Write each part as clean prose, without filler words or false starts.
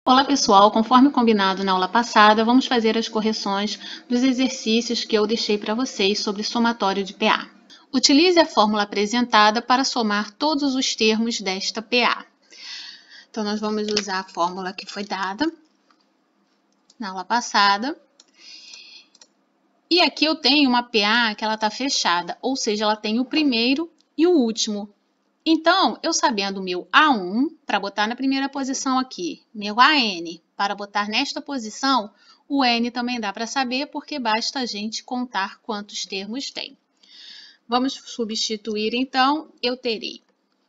Olá pessoal, conforme combinado na aula passada, vamos fazer as correções dos exercícios que eu deixei para vocês sobre somatório de PA. Utilize a fórmula apresentada para somar todos os termos desta PA. Então, nós vamos usar a fórmula que foi dada na aula passada. E aqui eu tenho uma PA que ela está fechada, ou seja, ela tem o primeiro e o último. Então, eu sabendo o meu A1, para botar na primeira posição aqui, meu AN, para botar nesta posição, o N também dá para saber, porque basta a gente contar quantos termos tem. Vamos substituir, então, eu terei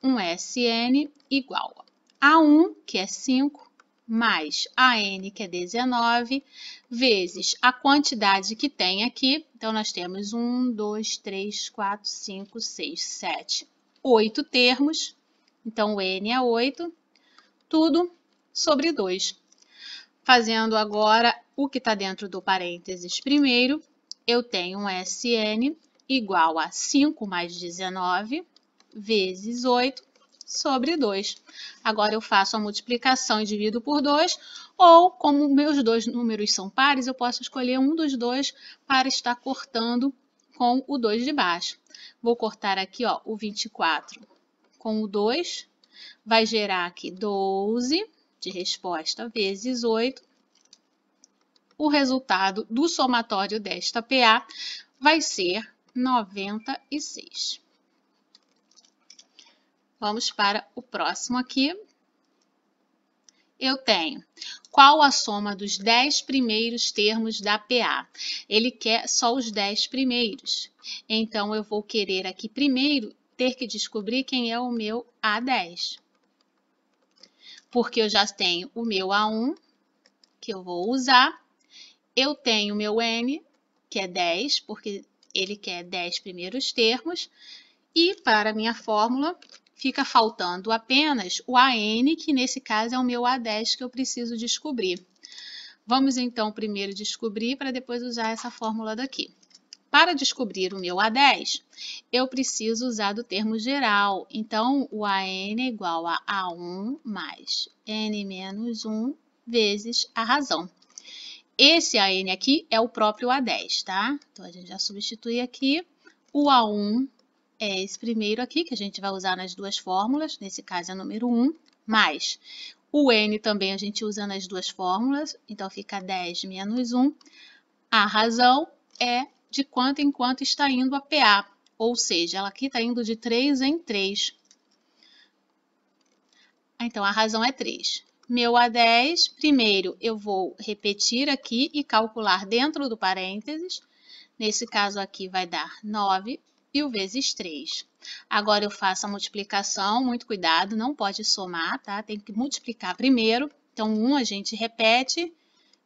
um SN igual a A1, que é 5, mais AN, que é 19, vezes a quantidade que tem aqui. Então, nós temos 1, 2, 3, 4, 5, 6, 7, 8 termos. Então, o N é 8, tudo sobre 2. Fazendo agora o que está dentro do parênteses primeiro, eu tenho um SN igual a 5 mais 19 vezes 8 sobre 2. Agora eu faço a multiplicação e divido por 2, ou como meus dois números são pares, eu posso escolher um dos dois para estar cortando com o 2 de baixo. Vou cortar aqui, ó, o 24 com o 2, vai gerar aqui 12 de resposta vezes 8. O resultado do somatório desta PA vai ser 96. Vamos para o próximo aqui. Eu tenho qual a soma dos 10 primeiros termos da PA? Ele quer só os 10 primeiros. Então, eu vou querer aqui primeiro ter que descobrir quem é o meu A10. Porque eu já tenho o meu A1, que eu vou usar. Eu tenho o meu N, que é 10, porque ele quer 10 primeiros termos. E para a minha fórmula, fica faltando apenas o AN, que nesse caso é o meu A10 que eu preciso descobrir. Vamos então primeiro descobrir para depois usar essa fórmula daqui. Para descobrir o meu A10, eu preciso usar do termo geral. Então, o AN é igual a A1 mais N menos 1 vezes a razão. Esse AN aqui é o próprio A10, tá? Então, a gente já substitui aqui o A1. É esse primeiro aqui, que a gente vai usar nas duas fórmulas, nesse caso é o número 1, mais o N também a gente usa nas duas fórmulas, então fica 10 menos 1. A razão é de quanto em quanto está indo a PA, ou seja, ela aqui está indo de 3 em 3. Então, a razão é 3. Meu A10, primeiro eu vou repetir aqui e calcular dentro do parênteses. Nesse caso aqui vai dar 9 e o vezes 3. Agora eu faço a multiplicação, muito cuidado, não pode somar, tá? Tem que multiplicar primeiro. Então, 1 a gente repete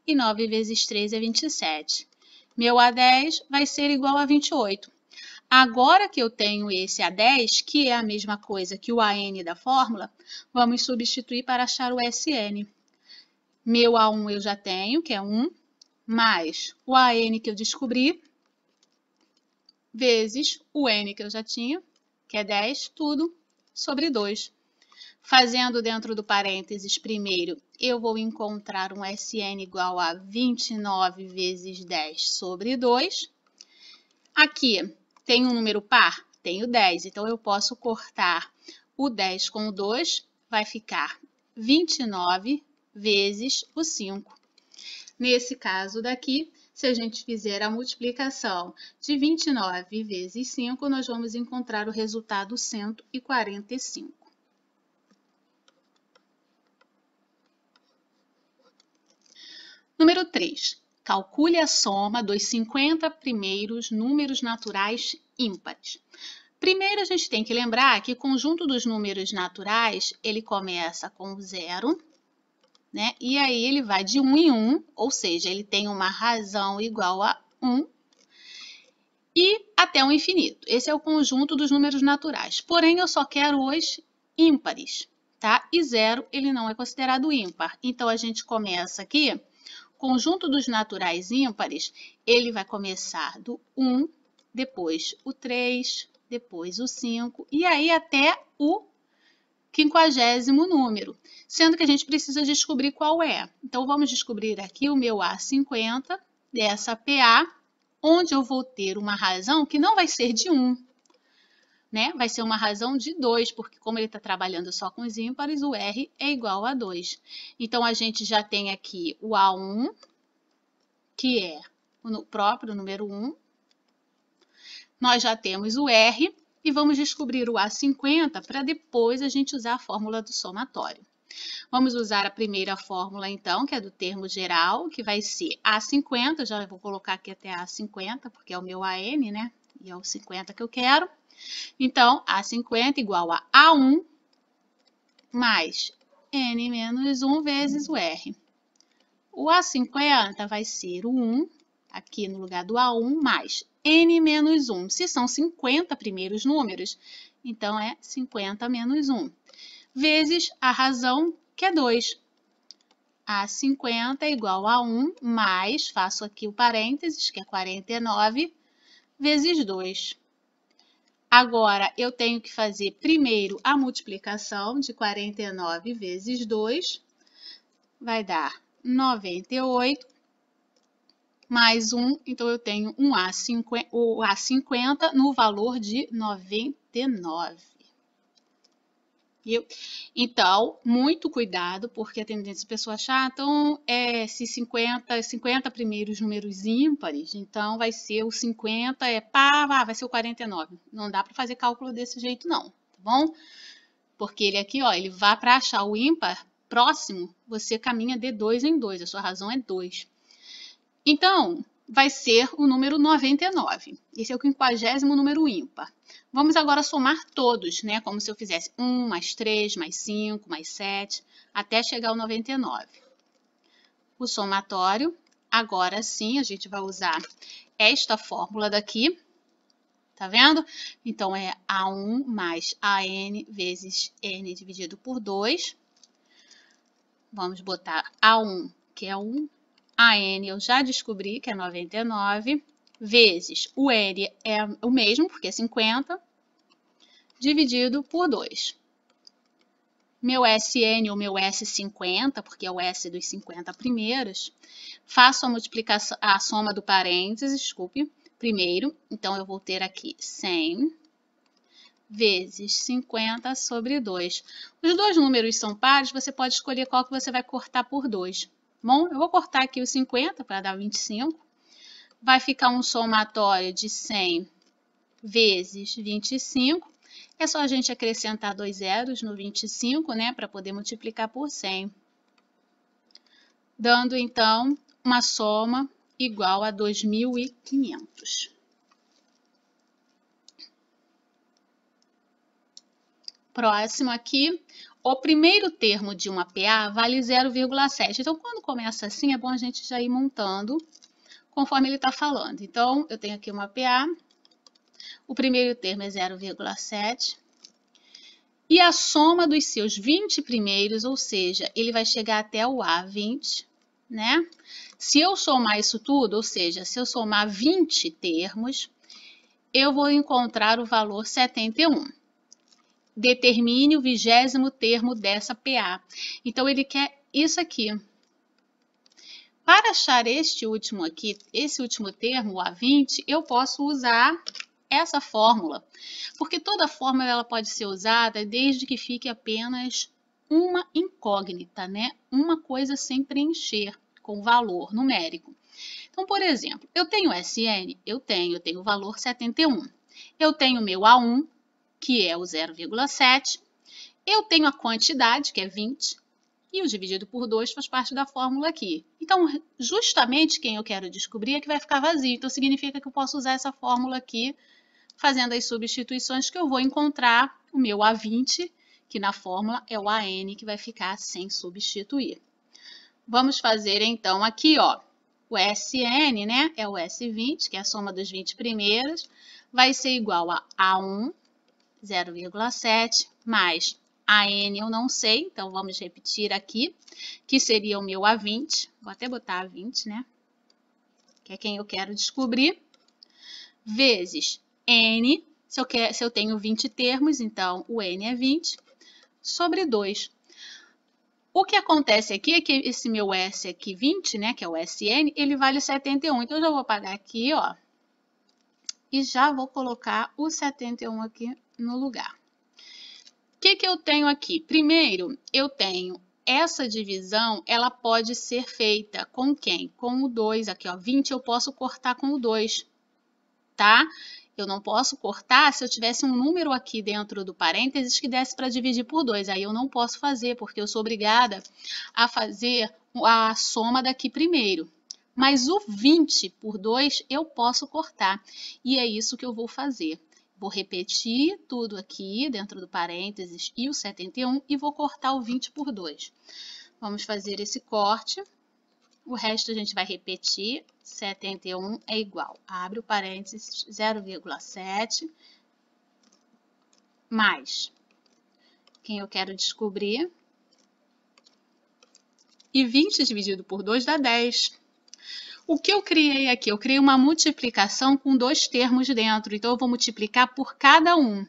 e 9 vezes 3 é 27. Meu A10 vai ser igual a 28. Agora que eu tenho esse A10, que é a mesma coisa que o AN da fórmula, vamos substituir para achar o SN. Meu A1 eu já tenho, que é 1, mais o AN que eu descobri, vezes o N que eu já tinha, que é 10, tudo sobre 2. Fazendo dentro do parênteses primeiro, eu vou encontrar um SN igual a 29 vezes 10 sobre 2. Aqui tem um número par? Tenho 10, então eu posso cortar o 10 com o 2, vai ficar 29 vezes o 5. Nesse caso daqui, se a gente fizer a multiplicação de 29 vezes 5, nós vamos encontrar o resultado 145. Número 3. Calcule a soma dos 50 primeiros números naturais ímpares. Primeiro, a gente tem que lembrar que o conjunto dos números naturais, ele começa com 0, né? E aí ele vai de 1 em 1, ou seja, ele tem uma razão igual a 1 e até o infinito. Esse é o conjunto dos números naturais. Porém, eu só quero os ímpares, tá? E 0 ele não é considerado ímpar. Então, a gente começa aqui, conjunto dos naturais ímpares, ele vai começar do 1, depois o 3, depois o 5 e aí até o quinquagésimo número, sendo que a gente precisa descobrir qual é. Então, vamos descobrir aqui o meu A50 dessa PA, onde eu vou ter uma razão que não vai ser de 1, né? Vai ser uma razão de 2, porque como ele está trabalhando só com os ímpares, o R é igual a 2. Então, a gente já tem aqui o A1, que é o próprio número 1. Nós já temos o R e vamos descobrir o A50 para depois a gente usar a fórmula do somatório. Vamos usar a primeira fórmula, então, que é do termo geral, que vai ser A50. Eu já vou colocar aqui até A50, porque é o meu AN, né? E é o 50 que eu quero. Então, A50 igual a A1 mais N menos 1 vezes o R. O A50 vai ser o 1, aqui no lugar do A1, mais N menos 1. Se são 50 primeiros números, então é 50 menos 1. Vezes a razão, que é 2. A50 é igual a 1 mais, faço aqui o parênteses, que é 49, vezes 2. Agora, eu tenho que fazer primeiro a multiplicação de 49 vezes 2. Vai dar 98 mais 1. Então, eu tenho o A50 no valor de 99. Então, muito cuidado, porque a tendência da pessoa achar, então, se 50 primeiros números ímpares, então vai ser o 50, vai ser o 49. Não dá para fazer cálculo desse jeito, não, tá bom? Porque ele aqui, ó, ele vai para achar o ímpar próximo, você caminha de 2 em 2, a sua razão é 2. Então, vai ser o número 99. Esse é o 50º número ímpar. Vamos agora somar todos, né? Como se eu fizesse 1, mais 3, mais 5, mais 7, até chegar ao 99. O somatório, agora sim, a gente vai usar esta fórmula daqui. Tá vendo? Então, é A1 mais AN vezes N dividido por 2. Vamos botar A1, que é 1. A N eu já descobri que é 99, vezes o N é o mesmo, porque é 50, dividido por 2. Meu SN ou meu S50, porque é o S dos 50 primeiros, faço a multiplicação, a soma do parênteses, desculpe, primeiro. Então, eu vou ter aqui 100 vezes 50 sobre 2. Os dois números são pares, você pode escolher qual que você vai cortar por 2. Bom, eu vou cortar aqui o 50 para dar 25. Vai ficar um somatório de 100 vezes 25. É só a gente acrescentar 2 zeros no 25, né, para poder multiplicar por 100. Dando, então, uma soma igual a 2.500. Próximo aqui. O primeiro termo de uma PA vale 0,7. Então, quando começa assim, é bom a gente já ir montando conforme ele está falando. Então, eu tenho aqui uma PA. O primeiro termo é 0,7. E a soma dos seus 20 primeiros, ou seja, ele vai chegar até o A20, né? Se eu somar isso tudo, ou seja, se eu somar 20 termos, eu vou encontrar o valor 71. Determine o 20º termo dessa PA. Então, ele quer isso aqui. Para achar este último aqui, esse último termo, o A20, eu posso usar essa fórmula. Porque toda fórmula ela pode ser usada desde que fique apenas uma incógnita, né? Uma coisa sem preencher com valor numérico. Então, por exemplo, eu tenho SN? Eu tenho o valor 71. Eu tenho meu A1, que é o 0,7. Eu tenho a quantidade, que é 20, e o dividido por 2 faz parte da fórmula aqui. Então, justamente quem eu quero descobrir é que vai ficar vazio. Então, significa que eu posso usar essa fórmula aqui, fazendo as substituições, que eu vou encontrar o meu A20, que na fórmula é o AN, que vai ficar sem substituir. Vamos fazer, então, aqui, ó, o SN, né, é o S20, que é a soma dos 20 primeiros, vai ser igual a A1, 0,7, mais AN eu não sei, então vamos repetir aqui, que seria o meu A20, vou até botar A20, né, que é quem eu quero descobrir, vezes N, se eu tenho 20 termos, então o N é 20, sobre 2. O que acontece aqui é que esse meu S aqui, 20, né, que é o SN, ele vale 71. Então, eu já vou apagar aqui, ó, e já vou colocar o 71 aqui no lugar. O que eu tenho aqui? Primeiro, eu tenho essa divisão, ela pode ser feita com quem? Com o 2 aqui, ó, 20 eu posso cortar com o 2, tá? Eu não posso cortar se eu tivesse um número aqui dentro do parênteses que desse para dividir por 2. Aí eu não posso fazer, porque eu sou obrigada a fazer a soma daqui primeiro. Mas o 20 por 2 eu posso cortar. E é isso que eu vou fazer. Vou repetir tudo aqui dentro do parênteses e o 71 e vou cortar o 20 por 2. Vamos fazer esse corte. O resto a gente vai repetir. 71 é igual. Abre o parênteses 0,7 mais quem eu quero descobrir. E 20 dividido por 2 dá 10. O que eu criei aqui? Eu criei uma multiplicação com 2 termos dentro. Então, eu vou multiplicar por cada um.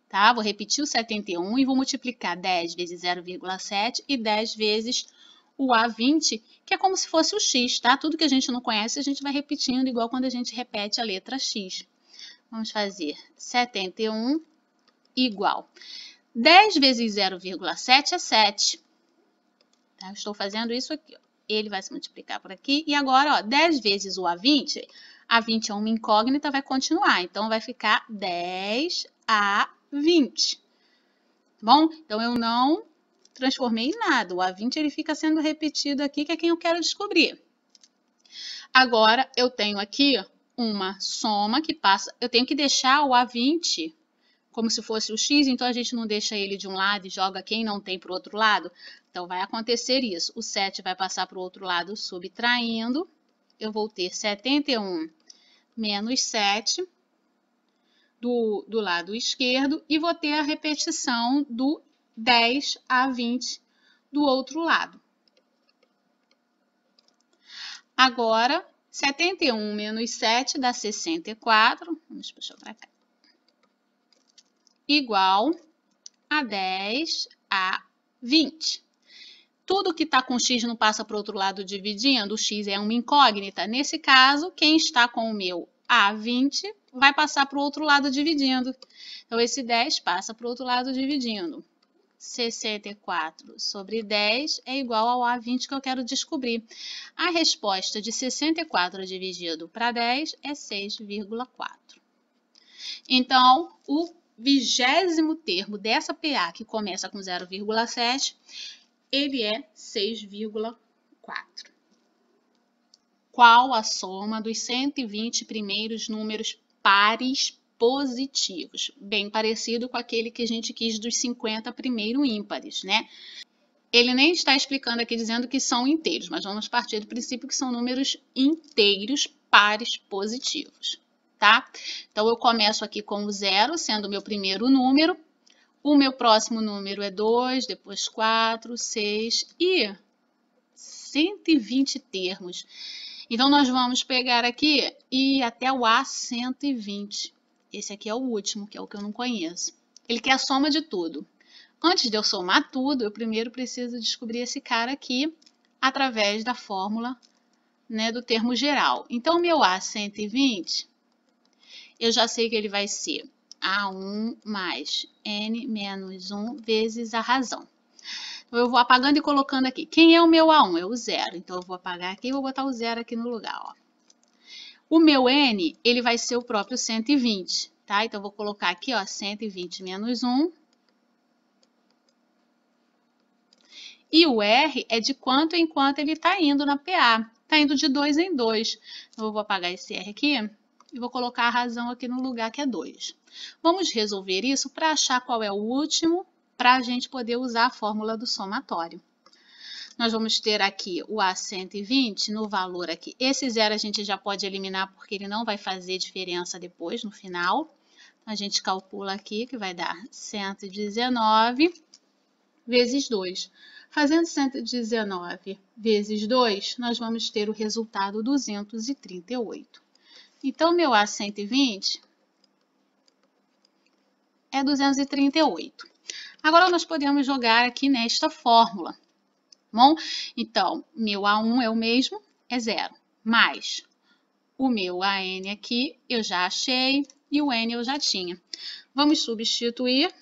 Tá? Vou repetir o 71 e vou multiplicar 10 vezes 0,7 e 10 vezes o A20, que é como se fosse o X, tá? Tudo que a gente não conhece, a gente vai repetindo, igual quando a gente repete a letra X. Vamos fazer 71 igual. 10 vezes 0,7 é 7. Tá? Eu estou fazendo isso aqui, ó. Ele vai se multiplicar por aqui. E agora, ó, 10 vezes o A20 é uma incógnita, vai continuar. Então, vai ficar 10A20. Bom, então eu não transformei em nada. O A20 ele fica sendo repetido aqui, que é quem eu quero descobrir. Agora, eu tenho aqui uma soma que passa... Eu tenho que deixar o A20 como se fosse o X, então a gente não deixa ele de um lado e joga quem não tem para o outro lado. Então, vai acontecer isso. O 7 vai passar para o outro lado subtraindo. Eu vou ter 71 menos 7 do lado esquerdo e vou ter a repetição do 10 a 20 do outro lado. Agora, 71 menos 7 dá 64. Vamos puxar para cá. Igual a 10 a 20. Tudo que está com x não passa para o outro lado dividindo, o x é uma incógnita. Nesse caso, quem está com o meu A20 vai passar para o outro lado dividindo. Então, esse 10 passa para o outro lado dividindo. 64 sobre 10 é igual ao A20 que eu quero descobrir. A resposta de 64 dividido para 10 é 6,4. Então, o 20º termo dessa PA, que começa com 0,7, ele é 6,4. Qual a soma dos 120 primeiros números pares positivos? Bem parecido com aquele que a gente quis dos 50 primeiros ímpares, né? Ele nem está explicando aqui dizendo que são inteiros, mas vamos partir do princípio que são números inteiros pares positivos, tá? Então, eu começo aqui com o 0, sendo o meu primeiro número. O meu próximo número é 2, depois 4, 6 e 120 termos. Então, nós vamos pegar aqui e ir até o A120. Esse aqui é o último, que é o que eu não conheço. Ele quer a soma de tudo. Antes de eu somar tudo, eu primeiro preciso descobrir esse cara aqui através da fórmula, né, do termo geral. Então, o meu A120, eu já sei que ele vai ser A1 mais N menos 1 vezes a razão. Então, eu vou apagando e colocando aqui. Quem é o meu A1? É o 0. Então, eu vou apagar aqui e vou botar o 0 aqui no lugar, ó. O meu N, ele vai ser o próprio 120, tá? Então, eu vou colocar aqui, ó, 120 menos 1. E o R é de quanto em quanto ele está indo na PA. Está indo de 2 em 2. Então, eu vou apagar esse R aqui e vou colocar a razão aqui no lugar que é 2. Vamos resolver isso para achar qual é o último, para a gente poder usar a fórmula do somatório. Nós vamos ter aqui o A120 no valor aqui. Esse 0 a gente já pode eliminar porque ele não vai fazer diferença depois, no final. A gente calcula aqui que vai dar 119 vezes 2. Fazendo 119 vezes 2, nós vamos ter o resultado 238. Então, meu A120 é 238. Agora, nós podemos jogar aqui nesta fórmula, bom? Então, meu A1 é o mesmo, é 0, mais o meu AN aqui eu já achei e o N eu já tinha. Vamos substituir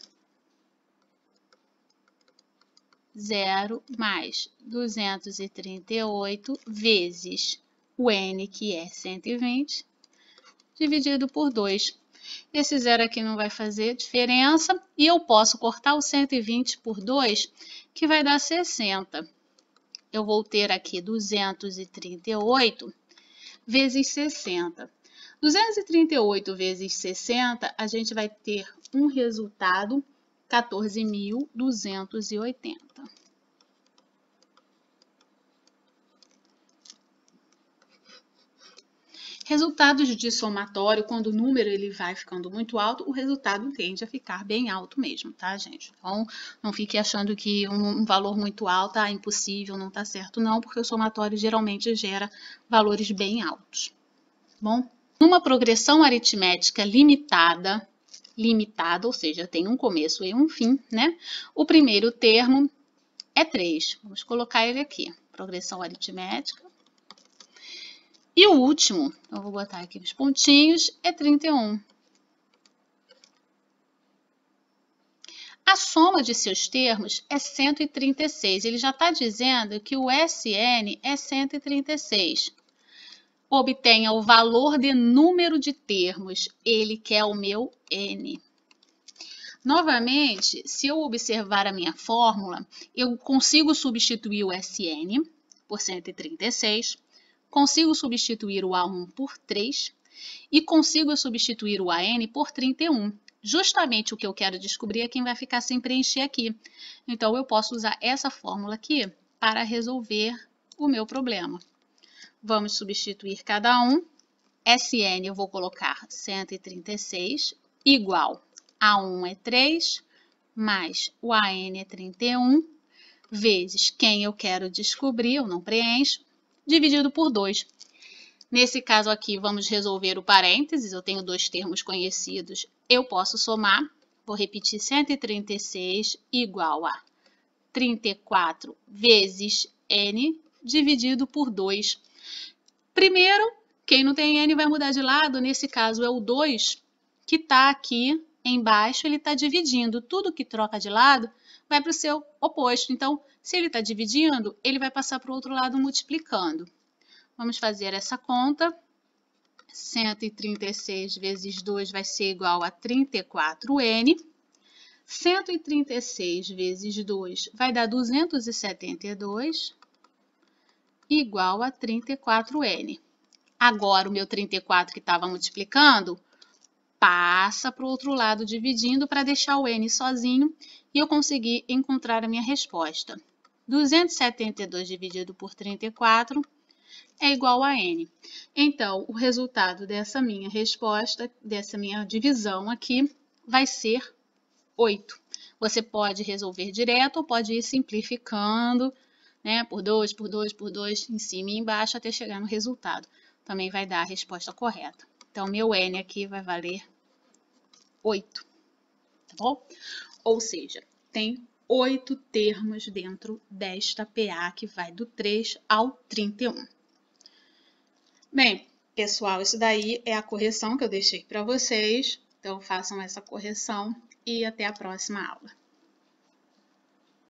0 mais 238 vezes o N, que é 120, dividido por 2. Esse zero aqui não vai fazer diferença e eu posso cortar o 120 por 2, que vai dar 60. Eu vou ter aqui 238 vezes 60. 238 vezes 60, a gente vai ter um resultado 14.280. Resultados de somatório, quando o número ele vai ficando muito alto, o resultado tende a ficar bem alto mesmo, tá, gente? Então, não fique achando que um valor muito alto é impossível, não tá certo, não, porque o somatório geralmente gera valores bem altos. Bom, numa progressão aritmética limitada, ou seja, tem um começo e um fim, né? O primeiro termo é 3. Vamos colocar ele aqui. Progressão aritmética. E o último, eu vou botar aqui os pontinhos, é 31. A soma de seus termos é 136. Ele já está dizendo que o SN é 136. Obtenha o valor de número de termos. Ele quer o meu N. Novamente, se eu observar a minha fórmula, eu consigo substituir o SN por 136, consigo substituir o A1 por 3 e consigo substituir o AN por 31. Justamente o que eu quero descobrir é quem vai ficar sem preencher aqui. Então, eu posso usar essa fórmula aqui para resolver o meu problema. Vamos substituir cada um. SN eu vou colocar 136 igual A1 é 3 mais o AN é 31 vezes quem eu quero descobrir, eu não preencho, dividido por 2. Nesse caso aqui, vamos resolver o parênteses, eu tenho dois termos conhecidos, eu posso somar, vou repetir 136 igual a 34 vezes N dividido por 2. Primeiro, quem não tem N vai mudar de lado, nesse caso é o 2, que está aqui embaixo, ele está dividindo. Tudo que troca de lado vai para o seu oposto. Então, se ele está dividindo, ele vai passar para o outro lado multiplicando. Vamos fazer essa conta. 136 vezes 2 vai ser igual a 34N. 136 vezes 2 vai dar 272, igual a 34N. Agora, o meu 34 que estava multiplicando, passa para o outro lado dividindo para deixar o N sozinho e eu consegui encontrar a minha resposta. 272 dividido por 34 é igual a N. Então, o resultado dessa minha resposta, dessa minha divisão aqui, vai ser 8. Você pode resolver direto ou pode ir simplificando, né, por 2, por 2, por 2, em cima e embaixo, até chegar no resultado. Também vai dar a resposta correta. Então, meu N aqui vai valer 8, tá bom? Ou seja, tem 8 termos dentro desta PA que vai do 3 ao 31. Bem, pessoal, isso daí é a correção que eu deixei para vocês. Então, façam essa correção e até a próxima aula.